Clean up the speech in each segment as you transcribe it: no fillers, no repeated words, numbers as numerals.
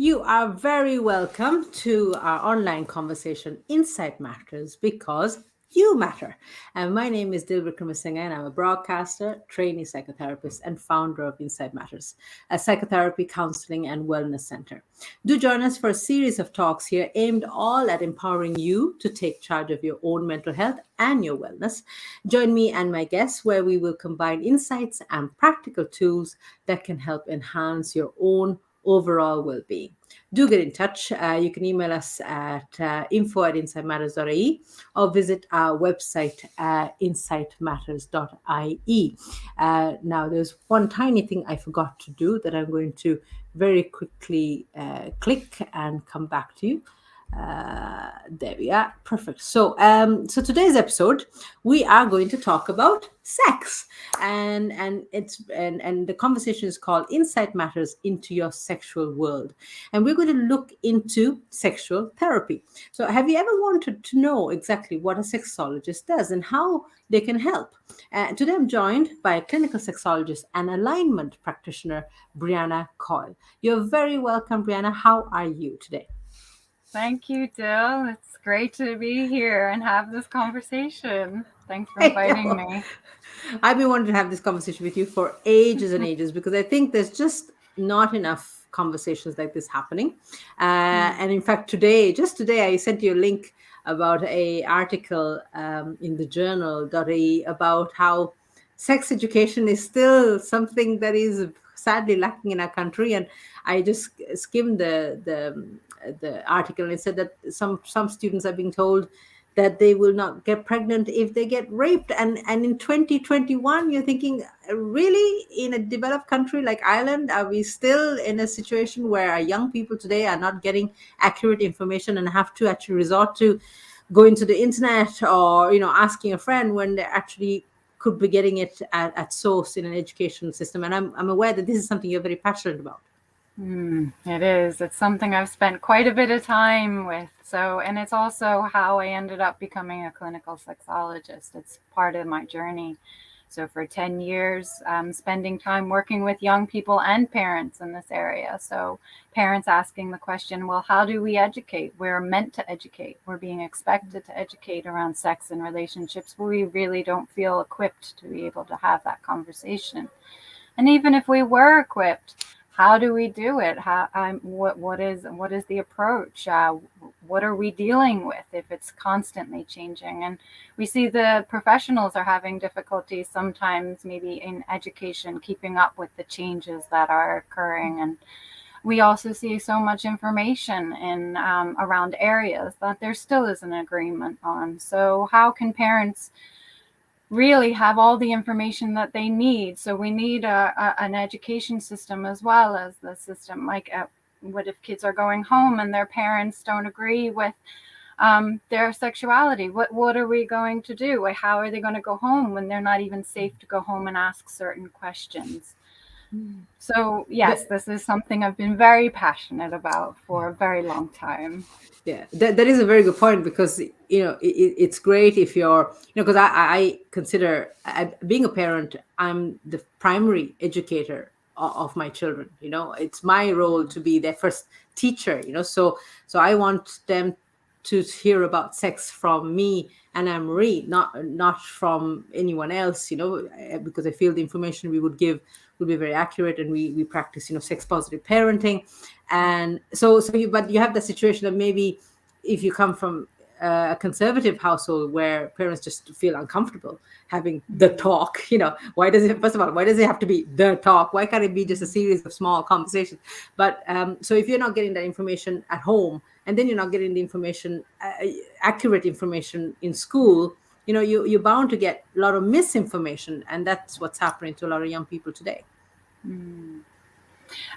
You are very welcome to our online conversation, Insight Matters, because you matter. And my name is Dilbert Kramasinghe, and I'm a broadcaster, trainee psychotherapist, and founder of Insight Matters, a psychotherapy, counseling, and wellness center. Do join us for a series of talks here aimed all at empowering you to take charge of your own mental health and your wellness. Join me and my guests, where we will combine insights and practical tools that can help enhance your own overall well-being. Do get in touch. You can email us at info@insightmatters.ie or visit our website, insightmatters.ie. Now, there's one tiny thing I forgot to do that I'm going to very quickly click and come back to you. There we are. Perfect. So today's episode, we are going to talk about sex, and the conversation is called "Insight Matters into Your Sexual World," and we're going to look into sexual therapy. So, have you ever wanted to know exactly what a sexologist does and how they can help? Today, I'm joined by a clinical sexologist and alignment practitioner, Breanna Coyle. You're very welcome, Breanna. How are you today? Thank you, Dill. It's great to be here and have this conversation. Thanks for inviting me. I've been wanting to have this conversation with you for ages and ages because I think there's just not enough conversations like this happening. And in fact, just today, I sent you a link about a article in the journal.e about how sex education is still something that is sadly lacking in our country. And I just skimmed the article, and it said that some students are being told that they will not get pregnant if they get raped. And in 2021, you're thinking, really, in a developed country like Ireland, are we still in a situation where our young people today are not getting accurate information and have to actually resort to going to the internet or asking a friend when they actually could be getting it at source in an education system? And I'm aware that this is something you're very passionate about. It is. It's something I've spent quite a bit of time with. And it's also how I ended up becoming a clinical sexologist. It's part of my journey. So for 10 years, spending time working with young people and parents in this area. So parents asking the question, well, how do we educate? We're meant to educate. We're being expected to educate around sex and relationships, but we really don't feel equipped to be able to have that conversation. And even if we were equipped, how do we do it? What is the approach? What are we dealing with if it's constantly changing? And we see the professionals are having difficulties sometimes, maybe in education, keeping up with the changes that are occurring. And we also see so much information in around areas that there still isn't agreement on. So how can parents really have all the information that they need? So we need an education system as well as the system. Like, what if kids are going home and their parents don't agree with their sexuality? What are we going to do? How are they going to go home when they're not even safe to go home and ask certain questions? So yes, this is something I've been very passionate about for a very long time. Yeah, that is a very good point, because it's great if you're, because I consider, being a parent, I'm the primary educator of my children. It's my role to be their first teacher. So I want them to hear about sex from me and Anne Marie, not from anyone else. Because I feel the information we would give would be very accurate, and we practice sex positive parenting. And but you have the situation that maybe if you come from a conservative household where parents just feel uncomfortable having the talk, why does it have to be the talk? Why can't it be just a series of small conversations? But so if you're not getting that information at home, and then you're not getting the information, accurate information in school, you're bound to get a lot of misinformation, and that's what's happening to a lot of young people today.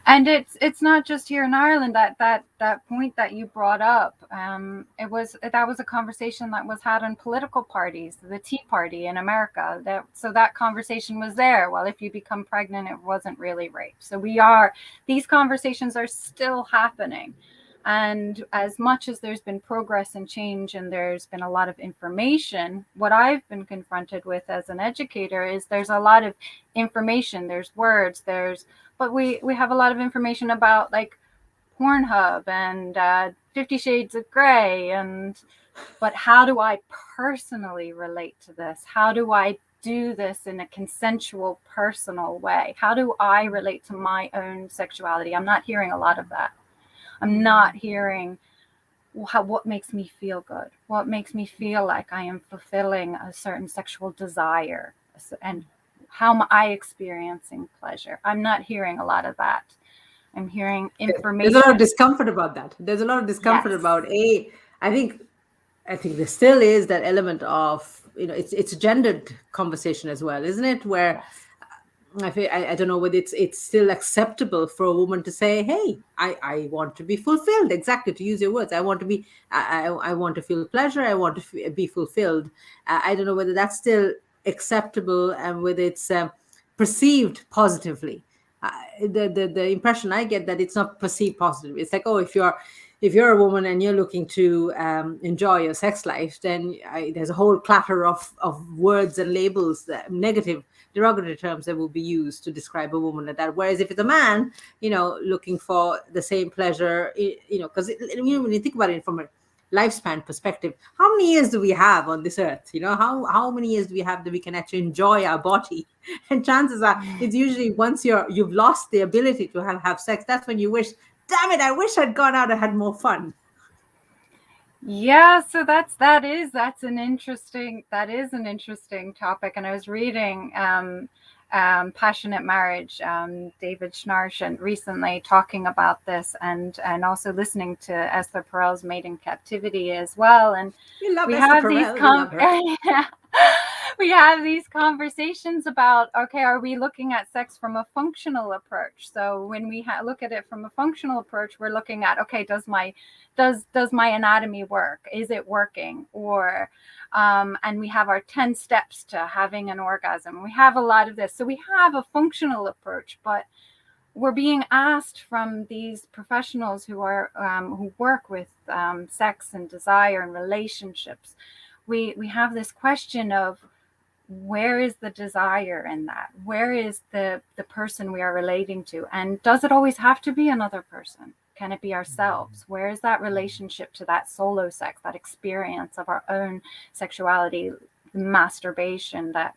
And it's not just here in Ireland. That point that you brought up, that was a conversation that was had in political parties, the Tea Party in America. That conversation was there. Well, if you become pregnant, it wasn't really rape. So these conversations are still happening. And as much as there's been progress and change and there's been a lot of information, what I've been confronted with as an educator is there's a lot of information, there's words, but we have a lot of information about, like, Pornhub and 50 Shades of Grey. But how do I personally relate to this? How do I do this in a consensual, personal way? How do I relate to my own sexuality? I'm not hearing a lot of that. I'm not hearing what makes me feel good, what makes me feel like I am fulfilling a certain sexual desire, and how am I experiencing pleasure. I'm not hearing a lot of that. I'm hearing There's a lot of information. discomfort about that. There's a lot of discomfort Yes. about I think I think there still is that element of, it's a gendered conversation as well, isn't it? Where Yes. I don't know whether it's still acceptable for a woman to say, "Hey, I want to be fulfilled." Exactly, to use your words, I want to feel pleasure. I want to be fulfilled. I don't know whether that's still acceptable and whether it's perceived positively. The impression I get that it's not perceived positively. It's like, oh, if you're a woman and you're looking to enjoy your sex life, then there's a whole clatter of words and labels, negative, derogatory terms that will be used to describe a woman like that. Whereas if it's a man, looking for the same pleasure, because when you think about it from a lifespan perspective, how many years do we have on this earth? How many years do we have that we can actually enjoy our body? And chances are, it's usually once you've lost the ability to have sex, that's when you wish, damn it, I wish I'd gone out and had more fun. Yeah, so that's an interesting topic. And I was reading Passionate Marriage, David Schnarch, recently talking about this, and also listening to Esther Perel's Made in Captivity as well. And We love we Esther have these Perel. We love her. we have these conversations about, okay, are we looking at sex from a functional approach? So when we look at it from a functional approach, we're looking at, okay, does my anatomy work? Is it working? Or and we have our 10 steps to having an orgasm. We have a lot of this. So we have a functional approach, but we're being asked from these professionals who work with sex and desire and relationships. We have this question of, where is the desire in that? Where is the person we are relating to? And does it always have to be another person? Can it be ourselves? Where is that relationship to that solo sex, that experience of our own sexuality, masturbation, that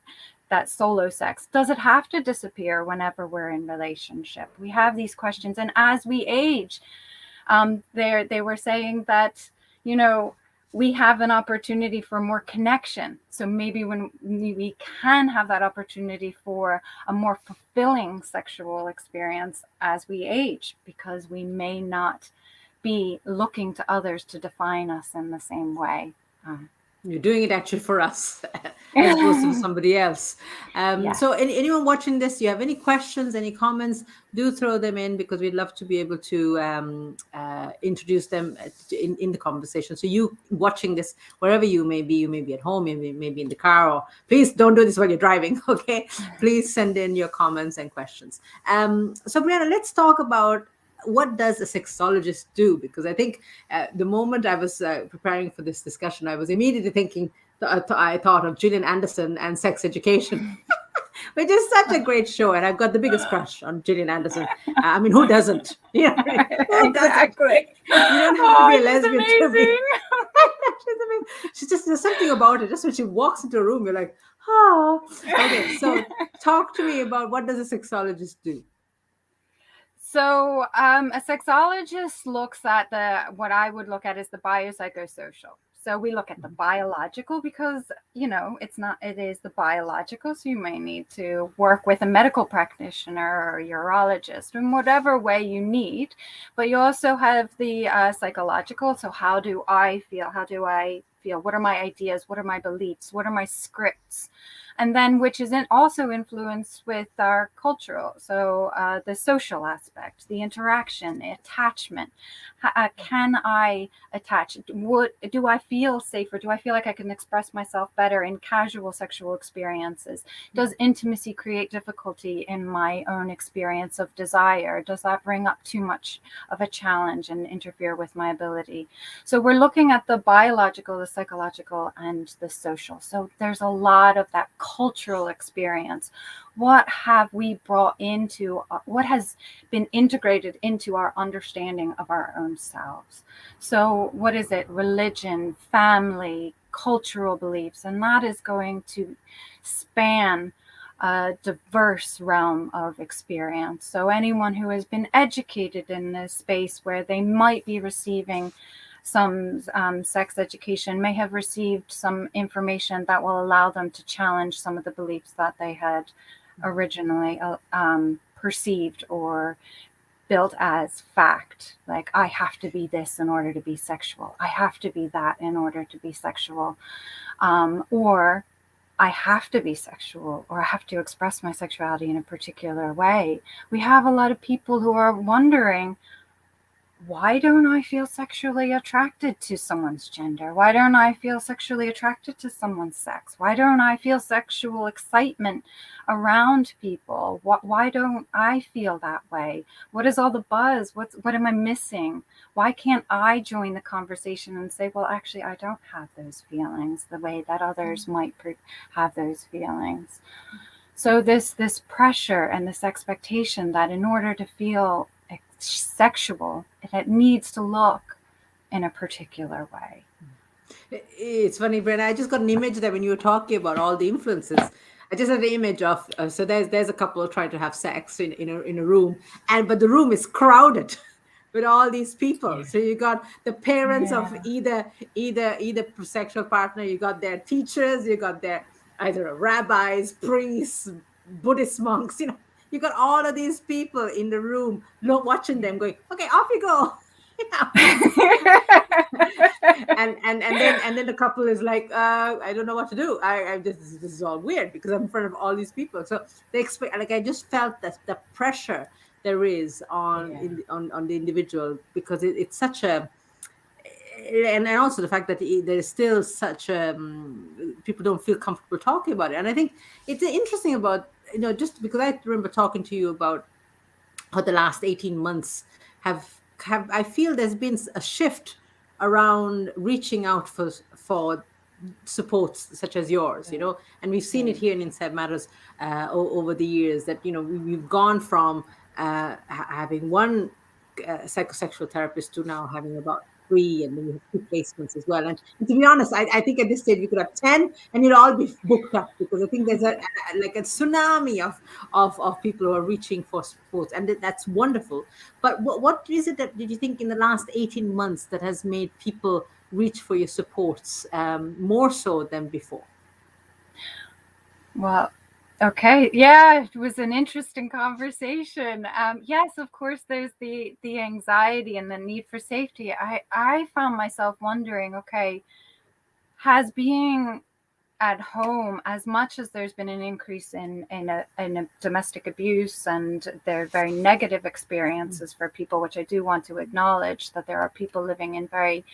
solo sex? Does it have to disappear whenever we're in relationship? We have these questions. And as we age, they were saying that, we have an opportunity for more connection. So maybe when we can have that opportunity for a more fulfilling sexual experience as we age, because we may not be looking to others to define us in the same way. You're doing it actually for us as opposed to somebody else. Yes. So anyone watching this, you have any questions, any comments, do throw them in, because we'd love to be able to introduce them in the conversation. So you watching this, wherever you may be at home, maybe in the car, or please don't do this while you're driving, okay? Please send in your comments and questions. So Breanna, let's talk about, what does a sexologist do? Because I think the moment I was preparing for this discussion, I was immediately thinking, I thought of Gillian Anderson and Sex Education, which is such a great show. And I've got the biggest crush on Gillian Anderson. I mean, who doesn't? Who doesn't? Exactly. You don't have to be a She's lesbian to be. amazing. She's amazing. There's something about it. Just when she walks into a room, you're like, ah. Okay, so talk to me about, what does a sexologist do? So a sexologist looks at what I would look at is the biopsychosocial. So we look at the biological, because, it is the biological. So you may need to work with a medical practitioner or a urologist in whatever way you need. But you also have the psychological. So how do I feel? What are my ideas? What are my beliefs? What are my scripts? And then, which is also influenced with our cultural, so the social aspect, the interaction, the attachment. Can I attach? Do I feel safer? Do I feel like I can express myself better in casual sexual experiences? Does intimacy create difficulty in my own experience of desire? Does that bring up too much of a challenge and interfere with my ability? So we're looking at the biological, the psychological, and the social. So there's a lot of that cultural experience. What have we brought into, what has been integrated into our understanding of our own selves? So, what is it? Religion, family, cultural beliefs, and that is going to span a diverse realm of experience. So, anyone who has been educated in this space where they might be receiving some sex education may have received some information that will allow them to challenge some of the beliefs that they had originally perceived or built as fact. Like, I have to be this in order to be sexual. I have to be that in order to be sexual. Or I have to be sexual, or I have to express my sexuality in a particular way. We have a lot of people who are wondering, why don't I feel sexually attracted to someone's gender? Why don't I feel sexually attracted to someone's sex? Why don't I feel sexual excitement around people? Why don't I feel that way? What is all the buzz? What am I missing? Why can't I join the conversation and say, well, actually, I don't have those feelings the way that others might have those feelings? So this pressure and this expectation that in order to feel sexual, it needs to look in a particular way. It's funny, Breanna. I just got an image there when you were talking about all the influences. I just had the image of so there's a couple trying to have sex in a room, but the room is crowded with all these people. So you got the parents of either sexual partner, you got their teachers, you got their either rabbis, priests, Buddhist monks. You got all of these people in the room, watching them, going, "Okay, off you go." and then the couple is like, I don't know what to do. I just, this is all weird because I'm in front of all these people. So they expect, like, I just felt that the pressure there is on the individual, because it's such a, and also the fact that there's still such people don't feel comfortable talking about it. And I think it's interesting about, just because I remember talking to you about how the last 18 months have I feel there's been a shift around reaching out for supports such as yours, and we've seen it here in Inside Matters over the years, that we've gone from having one psychosexual therapist to now having about three, and then we have two placements as well. And to be honest, I think at this stage we could have 10 and you'd all be booked up, because I think there's like a tsunami of people who are reaching for support, and that's wonderful. But what is it that did you think in the last 18 months that has made people reach for your supports more so than before? Well, okay. Yeah, it was an interesting conversation. Yes, of course, there's the anxiety and the need for safety. I found myself wondering, okay, has being at home, as much as there's been an increase in a domestic abuse, and there are very negative experiences for people, which I do want to acknowledge, that there are people living in very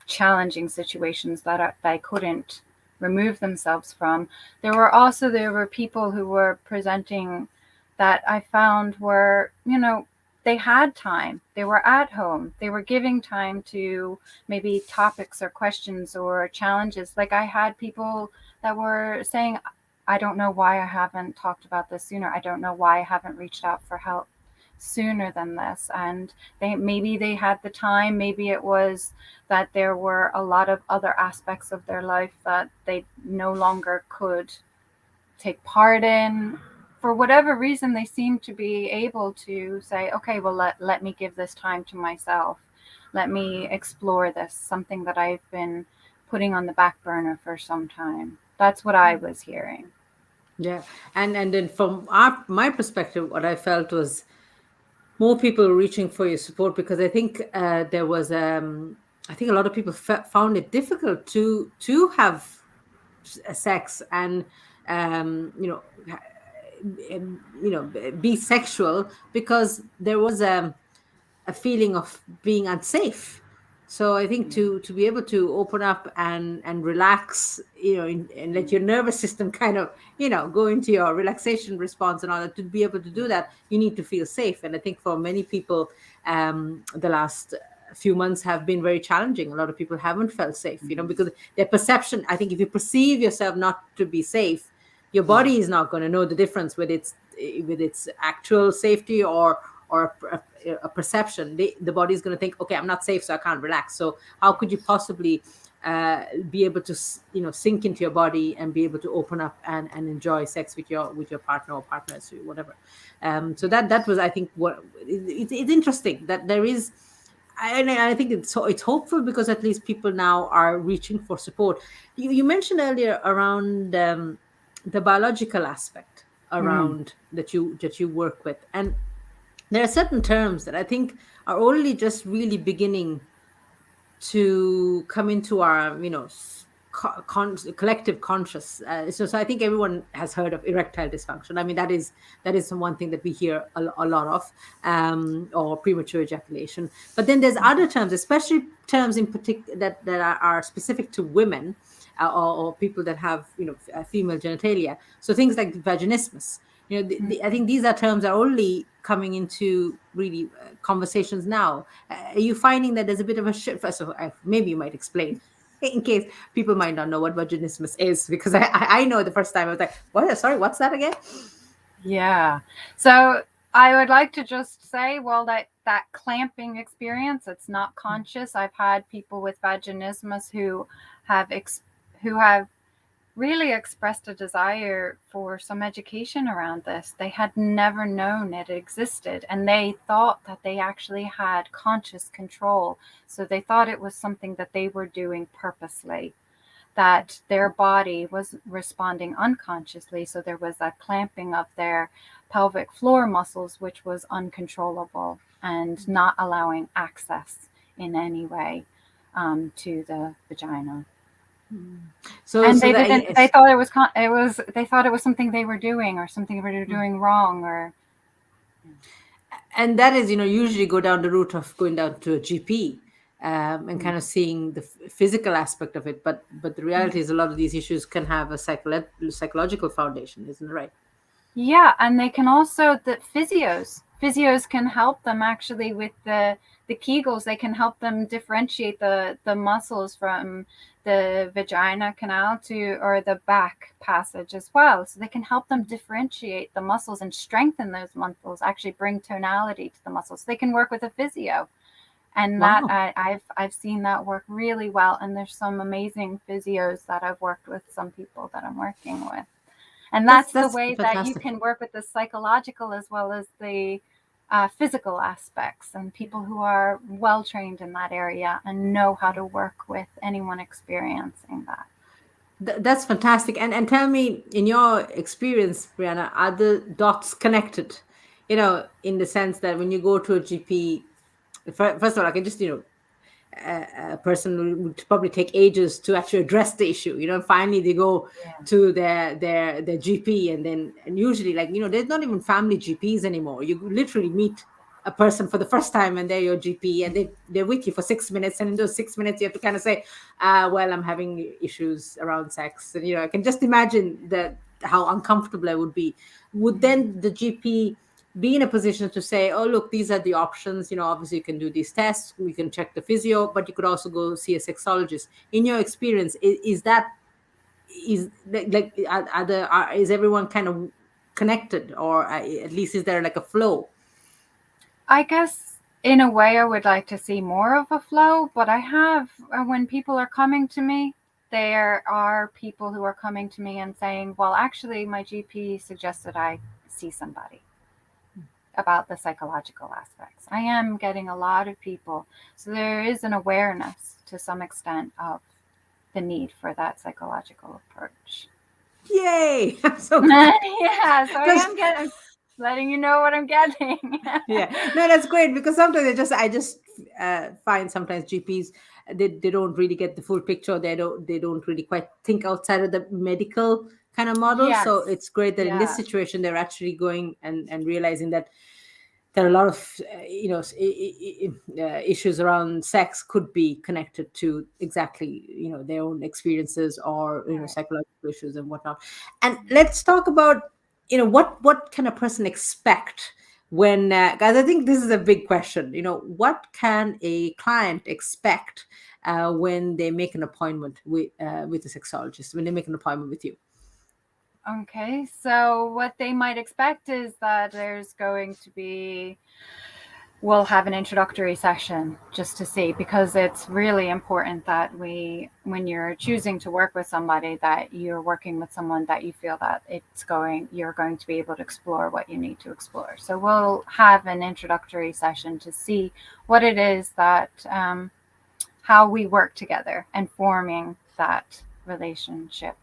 challenging situations that they couldn't remove themselves from. There were people who were presenting that I found were, they had time, they were at home, they were giving time to maybe topics or questions or challenges. Like, I had people that were saying, I don't know why I haven't talked about this sooner. I don't know why I haven't reached out for help sooner than this. And maybe they had the time, maybe it was that there were a lot of other aspects of their life that they no longer could take part in. For whatever reason, they seem to be able to say, okay, well, let me give this time to myself. Let me explore this, something that I've been putting on the back burner for some time. That's what I was hearing. Yeah. And then from my perspective, what I felt was more people reaching for your support, because I think there was I think a lot of people found it difficult to have sex and be sexual, because there was a feeling of being unsafe. So I think to be able to open up and relax, and let your nervous system kind of, go into your relaxation response and all that, to be able to do that, you need to feel safe. And I think for many people, the last few months have been very challenging. A lot of people haven't felt safe, because their perception, I think if you perceive yourself not to be safe, your body is not going to know the difference with its actual safety or a perception. The body is going to think, okay, I'm not safe, so I can't relax. So how could you possibly be able to sink into your body and be able to open up and enjoy sex with your partner or partners or whatever. So that was, I think, what it's interesting that there is. And I think it's hopeful because at least people now are reaching for support. You mentioned earlier around the biological aspect Mm. around that you work with, and there are certain terms that I think are only just really beginning to come into our collective conscious. So I think everyone has heard of erectile dysfunction. I mean, that is one thing that we hear a lot of, or premature ejaculation. But then there's other terms, especially terms in particular that are specific to women, or people that have female genitalia. So things like vaginismus. I think these are terms are only coming into really conversations now. Are you finding that there's a bit of a shift? So maybe you might explain, in case people might not know what vaginismus is, because I know the first time I was like, what? Sorry, what's that again? Yeah. So I would like to just say, well, that clamping experience, it's not conscious. I've had people with vaginismus who have really expressed a desire for some education around this. They had never known it existed, and they thought that they actually had conscious control. So they thought it was something that they were doing purposely, that their body was responding unconsciously. So there was that clamping of their pelvic floor muscles, which was uncontrollable and not allowing access in any way to the vagina. So And so they that didn't. They yes. thought it was. It was. They thought it was something they were doing, or something they were doing wrong, or. And that is, usually go down the route of going down to a GP, and kind of seeing the physical aspect of it. But the reality is, a lot of these issues can have a psychological foundation, isn't it right? Yeah, and they can also the physios can help them actually with the Kegels. They can help them differentiate the muscles from the vagina canal to or the back passage as well. So they can help them differentiate the muscles and strengthen those muscles. Actually, bring tonality to the muscles. So they can work with a physio, and that Wow, I've seen that work really well. And there's some amazing physios that I've worked with. Some people that I'm working with. And that's that's the that's way that you fantastic. can work with the psychological as well as the physical aspects, and people who are well trained in that area and know how to work with anyone experiencing that. That's fantastic. And tell me, in your experience, Brianna, are the dots connected? In the sense that when you go to a GP, first of all, I can just a person would probably take ages to actually address the issue. Finally they go Yeah. to their GP, and usually, like, there's not even family GPs anymore. You literally meet a person for the first time, and they're your GP, and they're with you for 6 minutes, and in those 6 minutes you have to kind of say, well, I'm having issues around sex. And I can just imagine that how uncomfortable I would be. Would then the GP be in a position to say, oh, look, these are the options. Obviously you can do these tests, we can check the physio, but you could also go see a sexologist. In your experience, is that, is like is everyone kind of connected, or at least is there like a flow? I guess in a way I would like to see more of a flow, but I have when people are coming to me, there are people who are coming to me and saying, well, actually my GP suggested I see somebody about the psychological aspects. I am getting a lot of people. So there is an awareness to some extent of the need for that psychological approach. Yay! I'm so glad. Yeah, so I Because am getting letting you know what I'm getting. yeah, no, that's great, because sometimes I just find sometimes GPs, they don't really get the full picture. They don't really quite think outside of the medical kind of model. So Yes. it's great that in this Yeah. situation they're actually going and realizing that there are a lot of issues around sex could be connected to exactly their own experiences, or Right. psychological issues and whatnot. And let's talk about what can a person expect when guys, I think this is a big question. What can a client expect when they make an appointment with a sexologist, when they make an appointment with you? Okay, so what they might expect is that there's going to be, we'll have an introductory session just to see, because it's really important that when you're choosing to work with somebody, that you're working with someone that you feel that you're going to be able to explore what you need to explore. So we'll have an introductory session to see what it is that, how we work together and forming that relationship,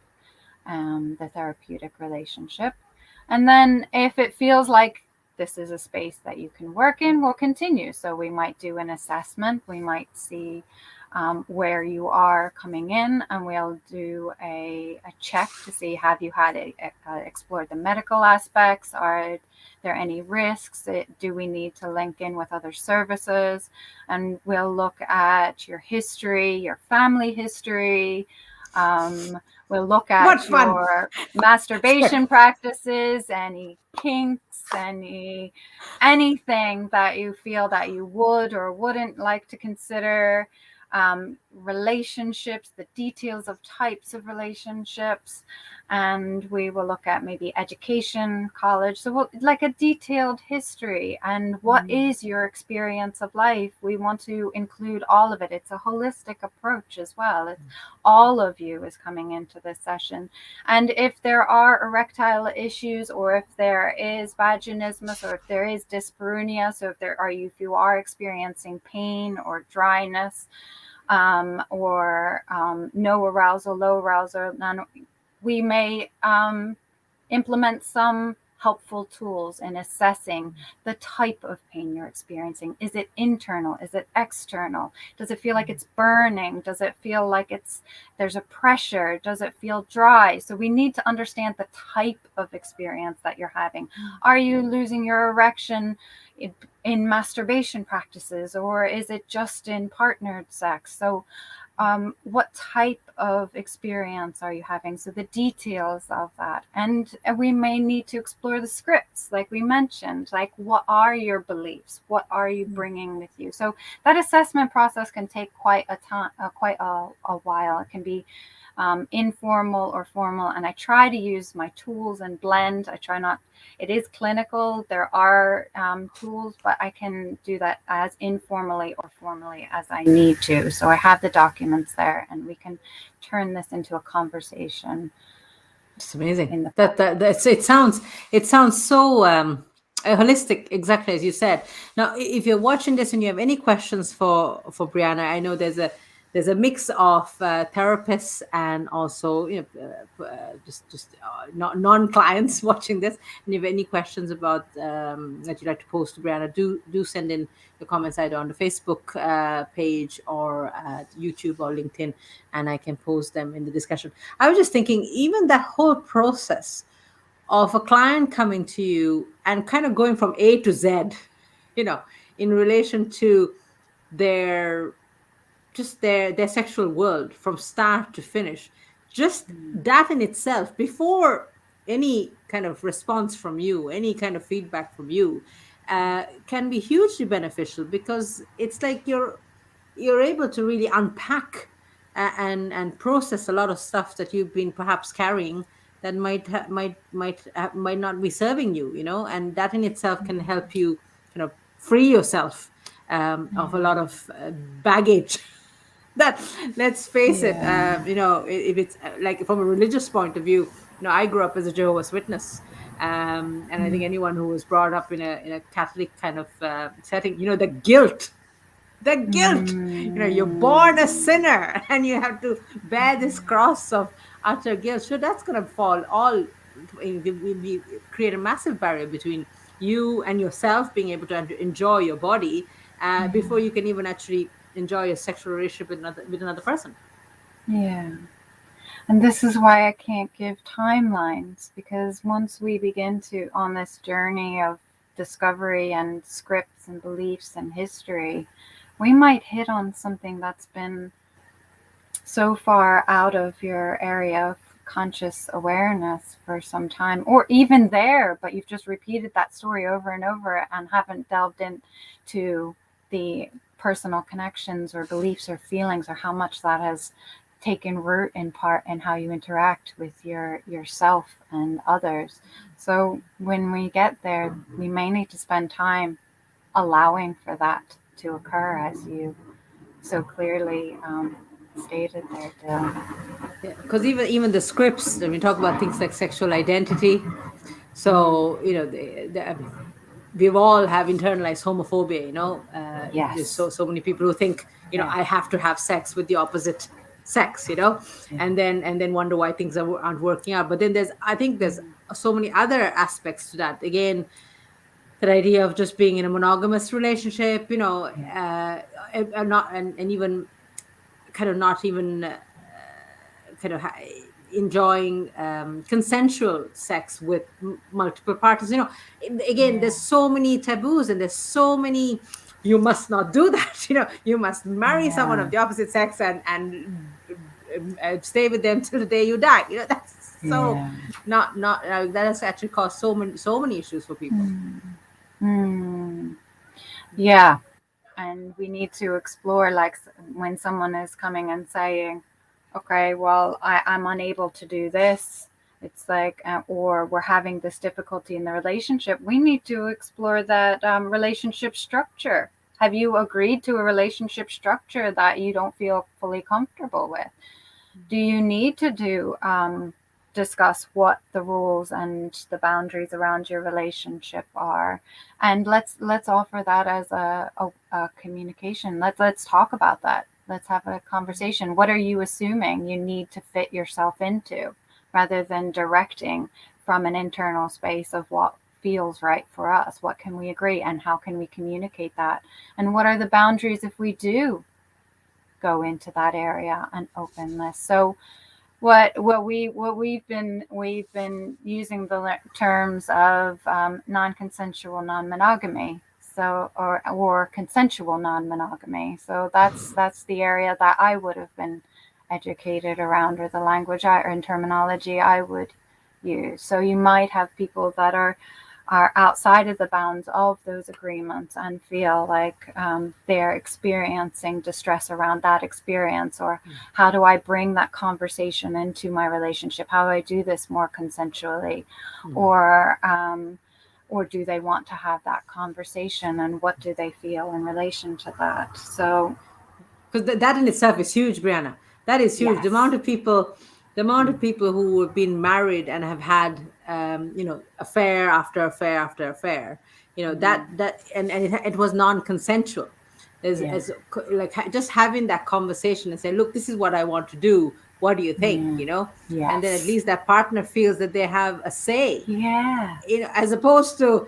the therapeutic relationship. And then if it feels like this is a space that you can work in, we'll continue. So we might do an assessment. We might see where you are coming in, and we'll do a check to see, have you had explored the medical aspects? Are there any risks? Do we need to link in with other services? And we'll look at your history, your family history. We'll look What at fun! your masturbation practices, any kinks, anything that you feel that you would or wouldn't like to consider, relationships, the details of types of relationships, and we will look at maybe education, college. So like a detailed history and what is your experience of life. We want to include all of it. It's a holistic approach as well. It's all of you is coming into this session. And if there are erectile issues, or if there is vaginismus, or if there is dyspareunia, so if you are experiencing pain or dryness, or no arousal, low arousal, we may implement some helpful tools in assessing the type of pain you're experiencing. Is it internal? Is it external? Does it feel like it's burning? Does it feel like there's a pressure? Does it feel dry? So we need to understand the type of experience that you're having. Are you losing your erection in masturbation practices, or is it just in partnered sex? So what type of experience are you having? So the details of that. And we may need to explore the scripts, like we mentioned, like what are your beliefs? What are you bringing with you? So that assessment process can take quite a while. It can be informal or formal. And I try to use my tools and blend. It is clinical. There are tools, but I can do that as informally or formally as I need to. So I have the documents there, and we can turn this into a conversation. It's amazing. It sounds so holistic, exactly as you said. Now, if you're watching this and you have any questions for Breanna, I know there's a mix of therapists and also just not non-clients watching this. And if you have any questions about that you'd like to post to Breanna, do send in your comments either on the Facebook page or YouTube or LinkedIn, and I can post them in the discussion. I was just thinking, even that whole process of a client coming to you and kind of going from A to Z, in relation to their their sexual world from start to finish, just that in itself, before any kind of response from you, any kind of feedback from you, can be hugely beneficial, because it's like you're able to really unpack and process a lot of stuff that you've been perhaps carrying, that might not be serving you, and that in itself can help you kind of free yourself of a lot of baggage that, let's face it, Yeah. if it's like from a religious point of view, I grew up as a Jehovah's Witness, and I think anyone who was brought up in a Catholic kind of setting, the guilt, you're born a sinner and you have to bear this cross of utter guilt. So that's going to fall all, we create a massive barrier between you and yourself being able to enjoy your body before you can even actually enjoy a sexual relationship with another person. Yeah. And this is why I can't give timelines, because once we begin on this journey of discovery and scripts and beliefs and history, we might hit on something that's been so far out of your area of conscious awareness for some time, or even there, but you've just repeated that story over and over and haven't delved into the personal connections or beliefs or feelings, or how much that has taken root in part in how you interact with yourself and others. So when we get there, we may need to spend time allowing for that to occur, as you so clearly stated there, Dill. Yeah, because even the scripts, when we talk about things like sexual identity, so I mean, we've all have internalized homophobia. There's Yes. so many people who think, Yeah. I have to have sex with the opposite sex, Yeah. and then wonder why things aren't working out. But then I think there's so many other aspects to that. Again, that idea of just being in a monogamous relationship, and even kind of not even kind of enjoying consensual sex with multiple partners. Again, Yeah. there's so many taboos, and there's so many. You must not do that. You must marry someone Yeah. of the opposite sex and stay with them till the day you die. That's so Yeah. not that has actually caused so many issues for people. Mm. Yeah. And we need to explore, like, when someone is coming and saying, okay, well, I'm unable to do this. It's like, or we're having this difficulty in the relationship. We need to explore that relationship structure. Have you agreed to a relationship structure that you don't feel fully comfortable with? Do you need to discuss what the rules and the boundaries around your relationship are? And let's offer that as a communication. Let's talk about that. Let's have a conversation. What are you assuming you need to fit yourself into, rather than directing from an internal space of what feels right for us? What can we agree, and how can we communicate that? And what are the boundaries if we do go into that area and openness? So we've been using the terms of non-consensual non-monogamy, so or consensual non-monogamy. So that's the area that I would have been educated around, or the language or terminology I would use. So you might have people that are outside of the bounds of those agreements and feel like they're experiencing distress around that experience, or how do I bring that conversation into my relationship? How do I do this more consensually? Or do they want to have that conversation, and what do they feel in relation to that? So Because that in itself is huge, Brianna. That is huge. yes. The amount of people who have been married and have had, affair after affair after affair. That and it was non-consensual. Yeah. Like just having that conversation and say, look, this is what I want to do. What do you think? Yeah. And then at Yes. least that partner feels that they have a say, Yeah. as opposed to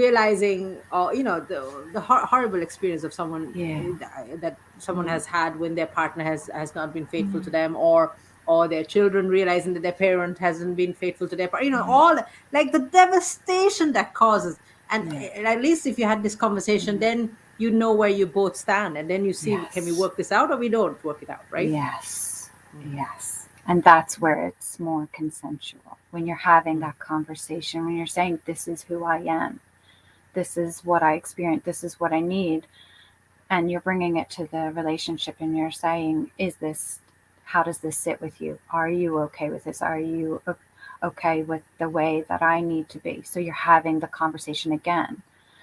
realizing, the horrible experience of someone, Yeah. that someone Mm. has had when their partner has not been faithful to them, or their children realizing that their parent hasn't been faithful to their partner, all like the devastation that causes. and, Yeah. and at least if you had this conversation, then you know where you both stand, and then you see, can we Yes. work this out, or we don't work it out, right? Yes. Mm. Yes. And that's where it's more consensual. When you're having Mm. that conversation, when you're saying, this is who I am, this is what I experience, this is what I need, and you're bringing it to the relationship, and you're saying, how does this sit with you? Are you okay with this? Are you okay with the way that I need to be? So you're having the conversation again.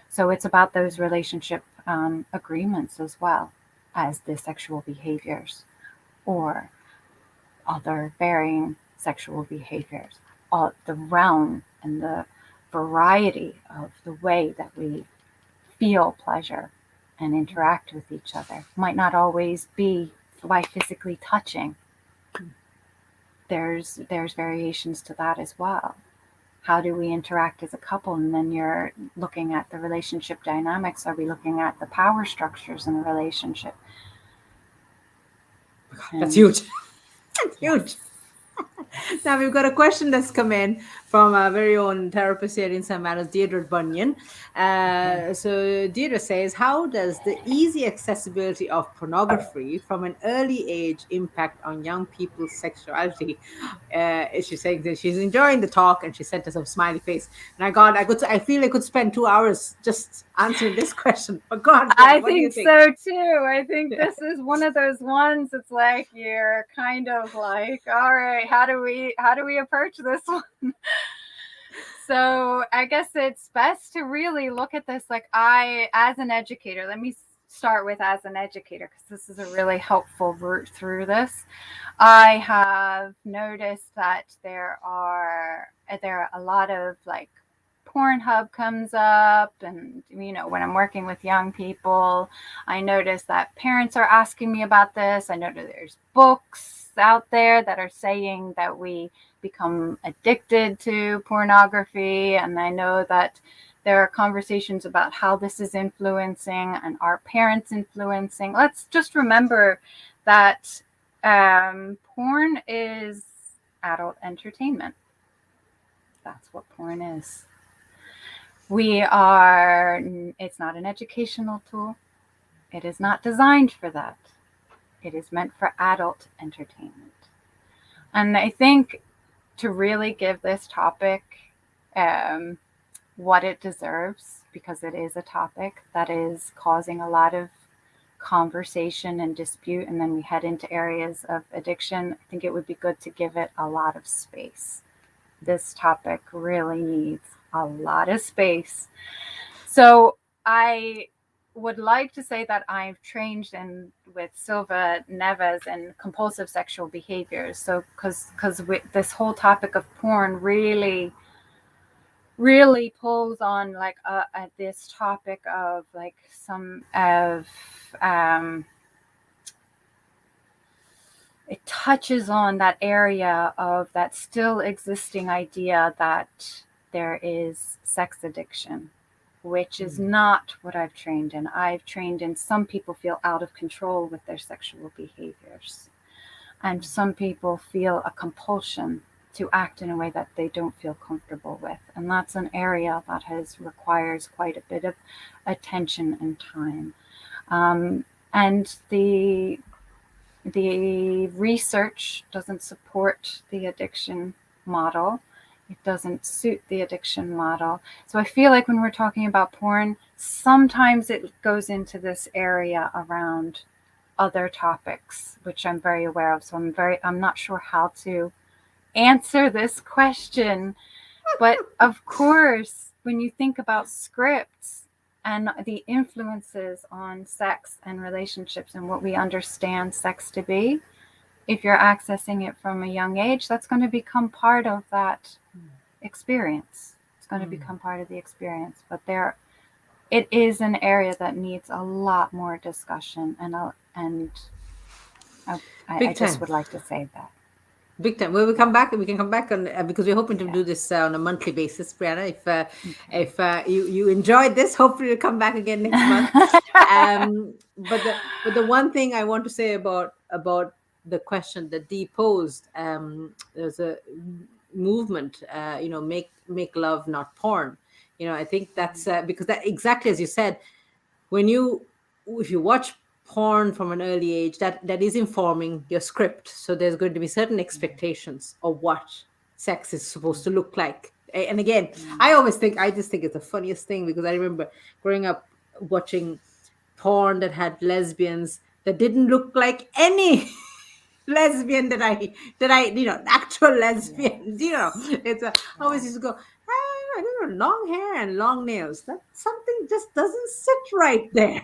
So it's about those relationship agreements, as well as the sexual behaviors, or other varying sexual behaviors, the realm and the variety of the way that we feel pleasure and interact with each other might not always be by physically touching. There's variations to that as well. How do we interact as a couple? And then you're looking at the relationship dynamics. Are we looking at the power structures in the relationship? That's And huge. That's yes. huge. Now we've got a question that's come in from our very own therapist here in St. Matters, Deirdre Bunyan. Okay. So Deirdre says, how does the easy accessibility of pornography from an early age impact on young people's sexuality? She's saying that she's enjoying the talk, and she sent us a smiley face. And I feel I could spend 2 hours just answering this question. But God, Brianna, I what do you think think? so too. I think Yeah. this is one of those ones. It's like you're kind of like, all right, how do we approach this one? So I guess it's best to really look at this like as an educator, let me start with as an educator because this is a really helpful route through this. I have noticed that there are a lot of like Pornhub comes up, and when I'm working with young people, I notice that parents are asking me about this. I know that there's books out there that are saying that we become addicted to pornography, and I know that there are conversations about how this is influencing and our parents influencing. Let's just remember that porn is adult entertainment. That's what porn is. It's not an educational tool. It is not designed for that. It is meant for adult entertainment. And I think to really give this topic what it deserves, because it is a topic that is causing a lot of conversation and dispute, and then we head into areas of addiction, I think it would be good to give it a lot of space. This topic really needs a lot of space. So I would like to say that I've trained with Silva Neves in compulsive sexual behaviors. So because this whole topic of porn really pulls on like this topic of like some of it touches on that area of that still existing idea that there is sex addiction, which is not what I've trained in. I've trained in some people feel out of control with their sexual behaviors, and some people feel a compulsion to act in a way that they don't feel comfortable with. And that's an area that requires quite a bit of attention and time. And the research doesn't support the addiction model. It doesn't suit the addiction model. So I feel like when we're talking about porn, sometimes it goes into this area around other topics, which I'm very aware of. So I'm not sure how to answer this question. But of course, when you think about scripts and the influences on sex and relationships and what we understand sex to be, if you're accessing it from a young age, that's going to become part of that experience. It's going to become part of the experience. But it is an area that needs a lot more discussion, and I just would like to say that. Big time. Well, we can come back on because we're hoping to do this on a monthly basis, Brianna. If you enjoyed this, hopefully you'll come back again next month. But the one thing I want to say about the question that Dee posed, there's a movement, make love, not porn. I think that's because that exactly as you said, if you watch porn from an early age, that is informing your script. So there's going to be certain expectations of what sex is supposed to look like. And again, I just think it's the funniest thing, because I remember growing up watching porn that had lesbians that didn't look like any lesbian that I actual lesbians. It's I always used to go, long hair and long nails. That something just doesn't sit right there.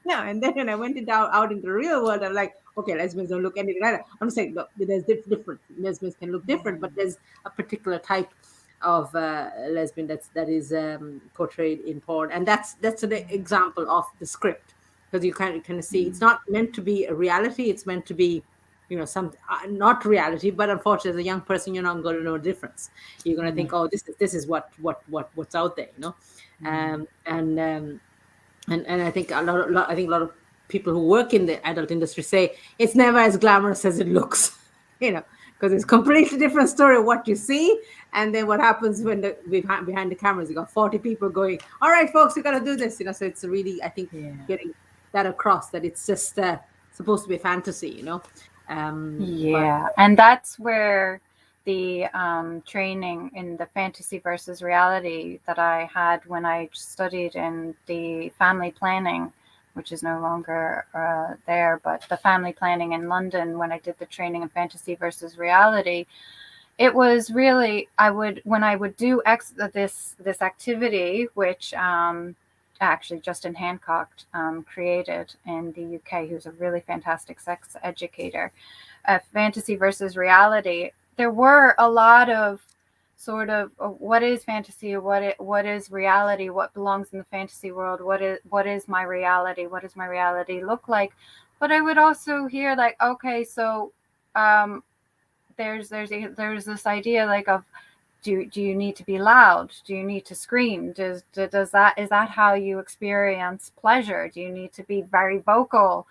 No, and then when I went out into the real world, I'm like, okay, lesbians don't look anything like that. I'm saying, look, there's different lesbians can look different, but there's a particular type of lesbian that is portrayed in porn, and that's an example of the script, because you kind of see it's not meant to be a reality. It's meant to be, some not reality, but unfortunately, as a young person, you're not going to know the difference. You're going to think, oh, this is what's out there, and I think a lot of people who work in the adult industry say it's never as glamorous as it looks, you know, because it's completely different story of what you see, and then what happens when behind the cameras you got 40 people going, all right folks, we got to do this, so it's really, I think, Yeah. getting that across, that it's just supposed to be a fantasy, but Yeah, and that's where the training in the fantasy versus reality that I had when I studied in the family planning, which is no longer there, but the family planning in London, when I did the training in fantasy versus reality, it was really, I would, when I would do this activity, which actually Justin Hancock created in the UK, who's a really fantastic sex educator, fantasy versus reality. There were a lot of sort of what is fantasy, what is reality, what belongs in the fantasy world, what is my reality, what does my reality look like. But I would also hear like, okay, so um, there's this idea like of, do you need to be loud, do you need to scream, does that, is that how you experience pleasure, do you need to be very vocal,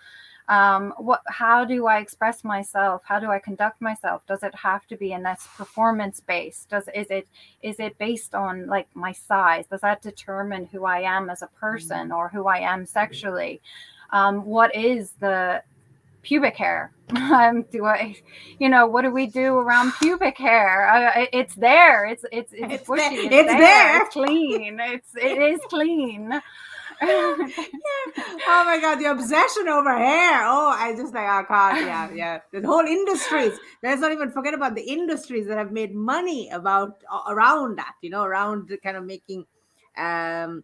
how do I express myself, how do I conduct myself, does it have to be in this performance based, is it based on like my size, does that determine who I am as a person or who I am sexually, what is the pubic hair? Do I, what do we do around pubic hair? It's there. It's it's there, bushy. It's it's there. there. It's clean. It is clean. Oh my god, the obsession over hair. Oh, I just like, oh god, yeah, yeah. The whole industries. Let's not even forget about the industries that have made money about around that. Around the kind of making, um,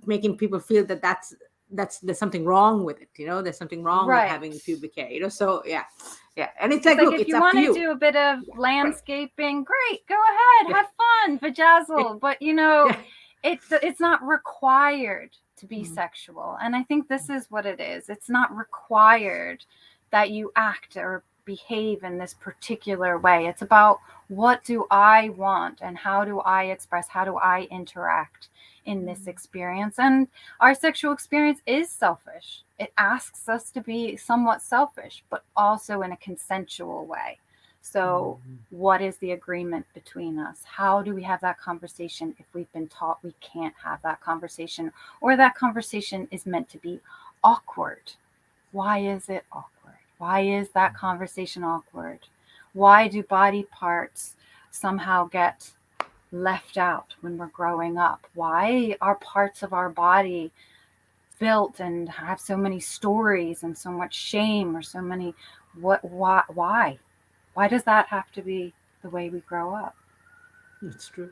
making people feel that there's something wrong with it. There's something wrong with Right. having pubic hair. So yeah, yeah. And it's It's like, like look, if it's you up to want to you. do a bit of Yeah, right. landscaping, great, go ahead, Yeah, have fun, vajazzle. But yeah. it's not required to be Mm, sexual. And I think this is what it is. It's not required that you act or behave in this particular way. It's about, what do I want and how do I express, how do I interact in this experience. And our sexual experience is selfish. It asks us to be somewhat selfish, but also in a consensual way. So, mm, what is the agreement between us? How do we have that conversation if we've been taught we can't have that conversation, or that conversation is meant to be awkward? Why is it awkward? Why is that conversation awkward? Why do body parts somehow get left out when we're growing up? Why are parts of our body built and have so many stories and so much shame, or so many, why does that have to be the way we grow up? It's true.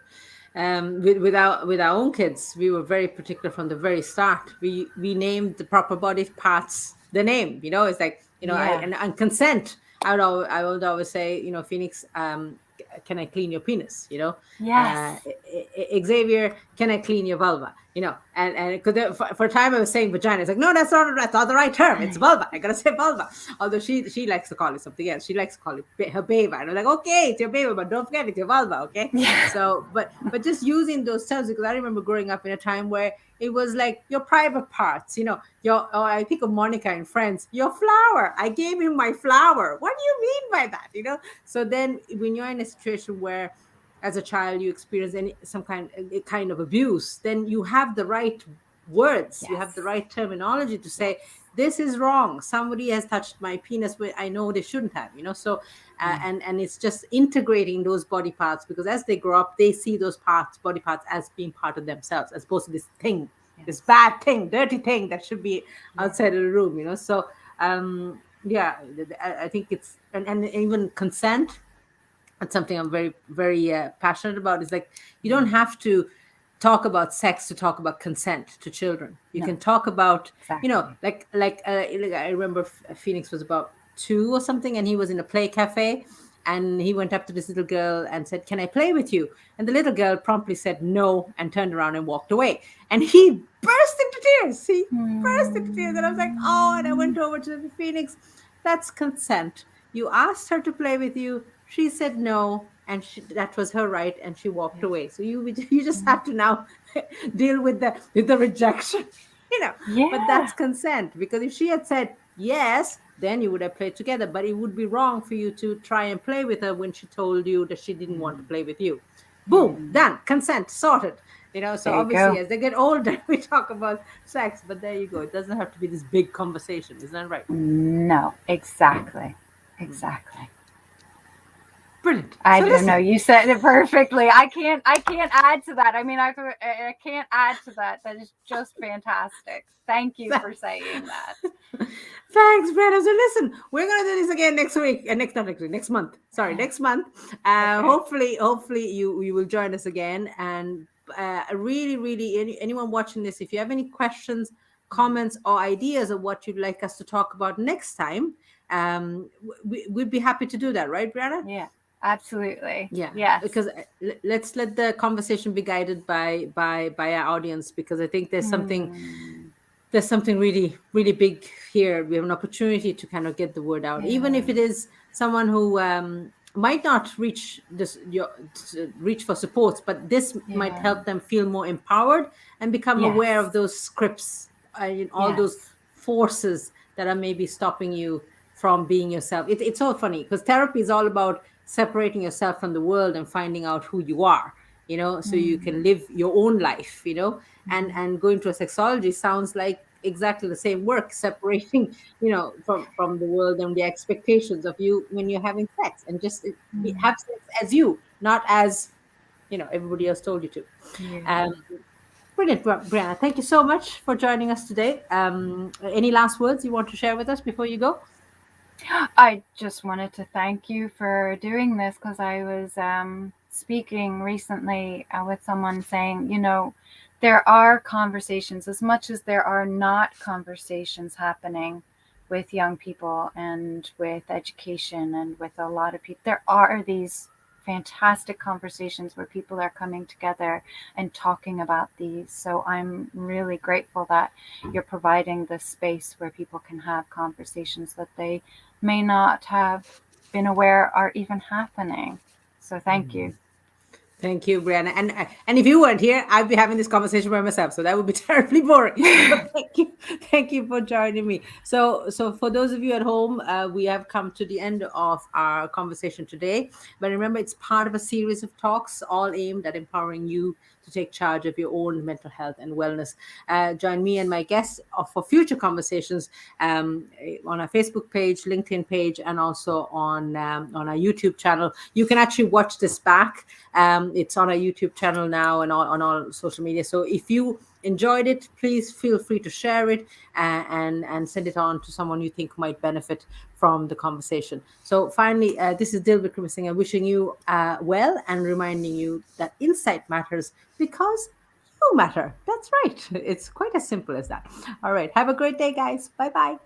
With our own kids, we were very particular from the very start. We named the proper body parts the name. It's like, Yeah. and consent. I would always say, Phoenix, can I clean your penis? Yes. Xavier, can I clean your vulva? And because for a time I was saying vagina. It's like, no, that's not the right term. It's vulva. I gotta say vulva. Although she likes to call it something else. She likes to call it her beva. And I'm like, okay, it's your beva, but don't forget it's your vulva, okay? Yeah. So, but just using those terms, because I remember growing up in a time where it was like your private parts, I think of Monica and Friends, your flower. I gave him my flower. What do you mean by that? So then when you're in a situation where as a child you experience some kind of abuse, then you have the right words, you have the Yes. right terminology to say, Yes. this is wrong, somebody has touched my penis but I know they shouldn't have. So Mm. and it's just integrating those body parts, because as they grow up they see those body parts as being part of themselves, as opposed to this thing, this Yes. bad thing, dirty thing that should be Yeah. outside of the room. So yeah, I think it's, and even consent, that's something I'm very, very passionate about. Is like, you don't Mm. have to talk about sex to talk about consent to children. You No. can talk about, Exactly. like I remember Phoenix was about 2 or something, and he was in a play cafe, and he went up to this little girl and said, "Can I play with you?" And the little girl promptly said no and turned around and walked away. And he burst into tears. He burst into tears, and I was like, "Oh!" And I went Mm. over to the Phoenix. That's consent. You asked her to play with you. She said no, and that was her right, and she walked Yes. away. So you just Mm. have to now deal with the rejection, you know. But Yeah. that's consent, because if she had said yes, then you would have played together. But it would be wrong for you to try and play with her when she told you that she didn't want to Mm. play with you. Boom, Mm. done, consent, sorted. So There you obviously go. as they get older, we talk about sex, but there you go. It doesn't have to be this big conversation, isn't that right? No, exactly. Mm. Exactly. Brilliant. I So don't know. listen, You said it perfectly. I can't add to that. I mean, I can't add to that. That is just fantastic. Thank you for saying that. thanks, Breanna. So listen, we're gonna do this again next week, next not next week, next month. Sorry, next month. Okay. Hopefully, you will join us again. And really, really, anyone watching this, if you have any questions, comments, or ideas of what you'd like us to talk about next time, we'd be happy to do that, right, Brianna? Yeah, absolutely. Yeah, Yes. because let's let the conversation be guided by our audience, because I think Hmm. there's something really really big here. We have an opportunity to kind of get the word out, even if it Yes. is someone who might not reach for supports, but this might Yeah. help them feel more empowered and become aware of Yes. those scripts, all those Yes. forces that are maybe stopping you from being yourself. It's all funny because therapy is all about separating yourself from the world and finding out who you are, so you can Mm. live your own life, Mm. and going to a sexology sounds like exactly the same work, separating from the world and the expectations of you when you're having sex, and just Mm. have sex as you, not as everybody else told you to. um Yeah. Brilliant, Brianna, thank you so much for joining us today. Any last words you want to share with us before you go? I just wanted to thank you for doing this because I was speaking recently with someone saying, there are conversations, as much as there are not conversations happening with young people and with education and with a lot of people. There are these fantastic conversations where people are coming together and talking about these. So I'm really grateful that you're providing this space where people can have conversations that they may not have been aware are even happening. So thank you. Thank you, Brianna. And if you weren't here, I'd be having this conversation by myself, so that would be terribly boring. So thank you for joining me. So for those of you at home, we have come to the end of our conversation today. But remember, it's part of a series of talks, all aimed at empowering you to take charge of your own mental health and wellness. Join me and my guests for future conversations on our Facebook page, LinkedIn page, and also on our YouTube channel. You can actually watch this back. It's on our YouTube channel now and on all social media. So if you enjoyed it, please feel free to share it and send it on to someone you think might benefit from the conversation. So finally, this is Dilbert Singh wishing you well and reminding you that insight matters because you matter. That's right. It's quite as simple as that. All right. Have a great day, guys. Bye bye.